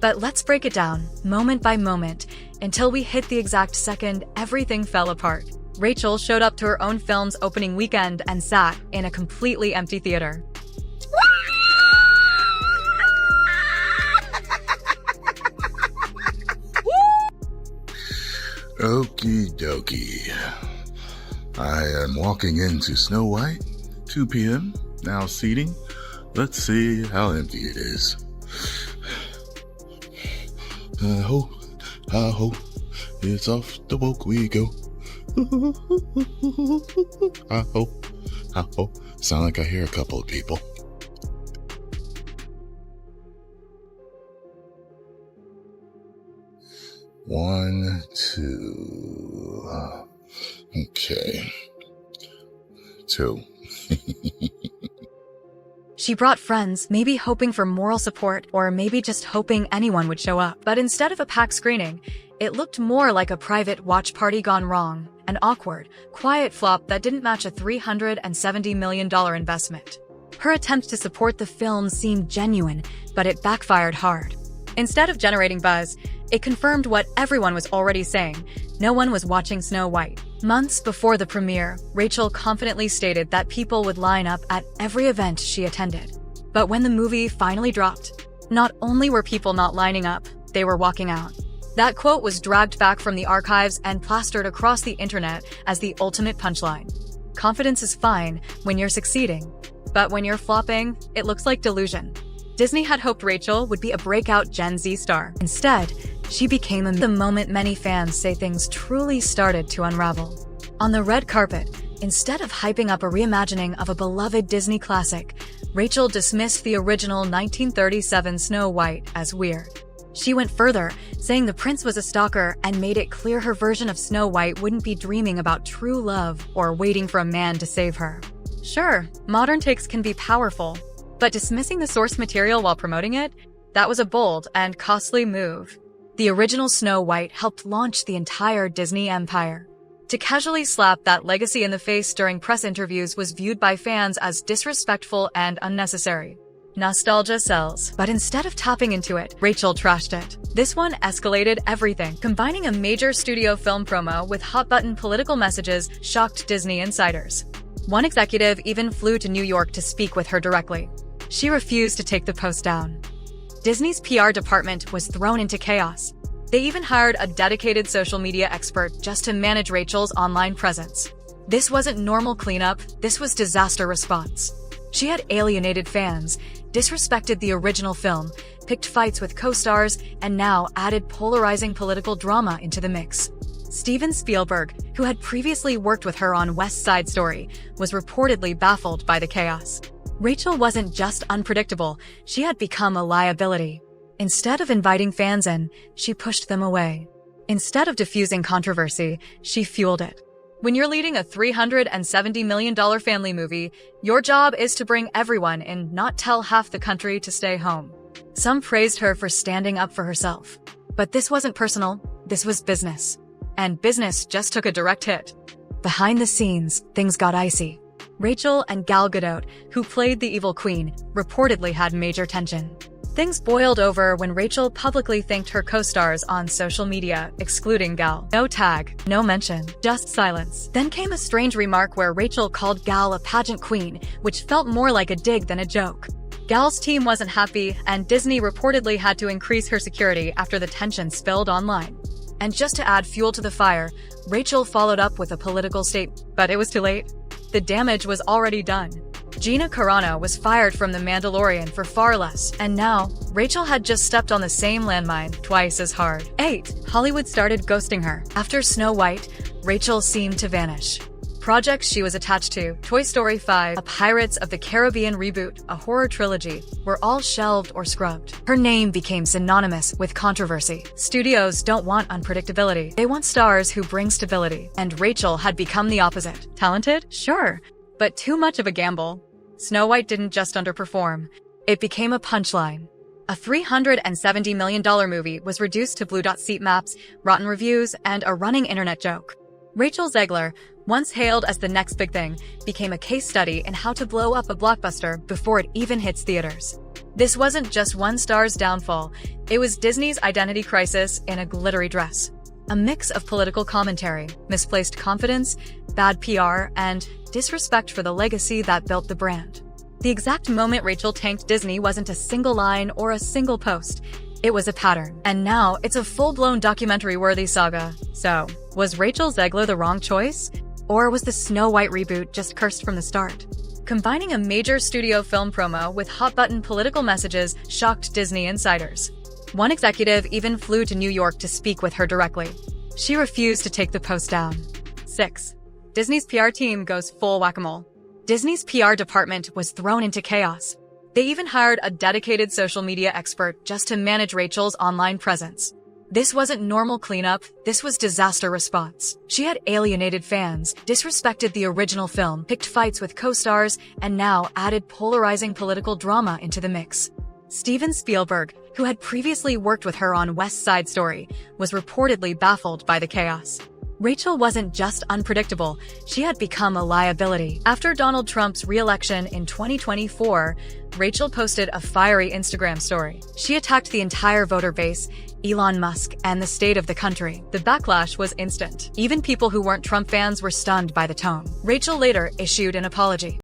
But let's break it down, moment by moment, until we hit the exact second everything fell apart. Rachel showed up to her own film's opening weekend and sat in a completely empty theater. Okie dokie. I am walking into Snow White, 2 p.m., now seating. Let's see how empty it is. Ho, it's off the walk we go. Ho. Sound like I hear a couple of people. One, two. Okay. 2. She brought friends, maybe hoping for moral support, or maybe just hoping anyone would show up. But instead of a packed screening, it looked more like a private watch party gone wrong, an awkward, quiet flop that didn't match a $370 million investment. Her attempt to support the film seemed genuine, but it backfired hard. Instead of generating buzz, it confirmed what everyone was already saying: no one was watching Snow White. Months before the premiere, Rachel confidently stated that people would line up at every event she attended. But when the movie finally dropped, not only were people not lining up, they were walking out. That quote was dragged back from the archives and plastered across the internet as the ultimate punchline. Confidence is fine when you're succeeding, but when you're flopping, it looks like delusion. Disney had hoped Rachel would be a breakout Gen Z star. Instead, she became the moment many fans say things truly started to unravel. On the red carpet, instead of hyping up a reimagining of a beloved Disney classic, Rachel dismissed the original 1937 Snow White as weird. She went further, saying the prince was a stalker, and made it clear her version of Snow White wouldn't be dreaming about true love or waiting for a man to save her. Sure, modern takes can be powerful, but dismissing the source material while promoting it? That was a bold and costly move. The original Snow White helped launch the entire Disney empire. To casually slap that legacy in the face during press interviews was viewed by fans as disrespectful and unnecessary. Nostalgia sells. But instead of tapping into it, Rachel trashed it. This one escalated everything. Combining a major studio film promo with hot-button political messages shocked Disney insiders. One executive even flew to New York to speak with her directly. She refused to take the post down. Disney's PR department was thrown into chaos. They even hired a dedicated social media expert just to manage Rachel's online presence. This wasn't normal cleanup, this was disaster response. She had alienated fans, disrespected the original film, picked fights with co-stars, and now added polarizing political drama into the mix. Steven Spielberg, who had previously worked with her on West Side Story, was reportedly baffled by the chaos. Rachel wasn't just unpredictable, she had become a liability. Instead of inviting fans in, she pushed them away. Instead of diffusing controversy, she fueled it. When you're leading a $370 million family movie, your job is to bring everyone in, not tell half the country to stay home. Some praised her for standing up for herself. But this wasn't personal, this was business. And business just took a direct hit. Behind the scenes, things got icy. Rachel and Gal Gadot, who played the evil queen, reportedly had major tension. Things boiled over when Rachel publicly thanked her co-stars on social media, excluding Gal. No tag, no mention, just silence. Then came a strange remark where Rachel called Gal a pageant queen, which felt more like a dig than a joke. Gal's team wasn't happy, and Disney reportedly had to increase her security after the tension spilled online. And just to add fuel to the fire, Rachel followed up with a political statement, but it was too late. The damage was already done. Gina Carano was fired from The Mandalorian for far less, and now, Rachel had just stepped on the same landmine twice as hard. 8. Hollywood started ghosting her. After Snow White, Rachel seemed to vanish. Projects she was attached to, Toy Story 5, a Pirates of the Caribbean reboot, a horror trilogy, were all shelved or scrubbed. Her name became synonymous with controversy. Studios don't want unpredictability. They want stars who bring stability. And Rachel had become the opposite. Talented? Sure. But too much of a gamble. Snow White didn't just underperform. It became a punchline. A $370 million movie was reduced to blue dot seat maps, rotten reviews, and a running internet joke. Rachel Zegler, once hailed as the next big thing, became a case study in how to blow up a blockbuster before it even hits theaters. This wasn't just one star's downfall, it was Disney's identity crisis in a glittery dress. A mix of political commentary, misplaced confidence, bad PR, and disrespect for the legacy that built the brand. The exact moment Rachel tanked Disney wasn't a single line or a single post. It was a pattern. And now it's a full-blown documentary-worthy saga. So, was Rachel Zegler the wrong choice? Or was the Snow White reboot just cursed from the start? Combining a major studio film promo with hot-button political messages shocked Disney insiders. One executive even flew to New York to speak with her directly. She refused to take the post down. 6. Disney's PR team goes full whack-a-mole. Disney's PR department was thrown into chaos. They even hired a dedicated social media expert just to manage Rachel's online presence. This wasn't normal cleanup, this was disaster response. She had alienated fans, disrespected the original film, picked fights with co-stars, and now added polarizing political drama into the mix. Steven Spielberg, who had previously worked with her on West Side Story, was reportedly baffled by the chaos. Rachel wasn't just unpredictable, she had become a liability. After Donald Trump's re-election in 2024, Rachel posted a fiery Instagram story. She attacked the entire voter base, Elon Musk, and the state of the country. The backlash was instant. Even people who weren't Trump fans were stunned by the tone. Rachel later issued an apology.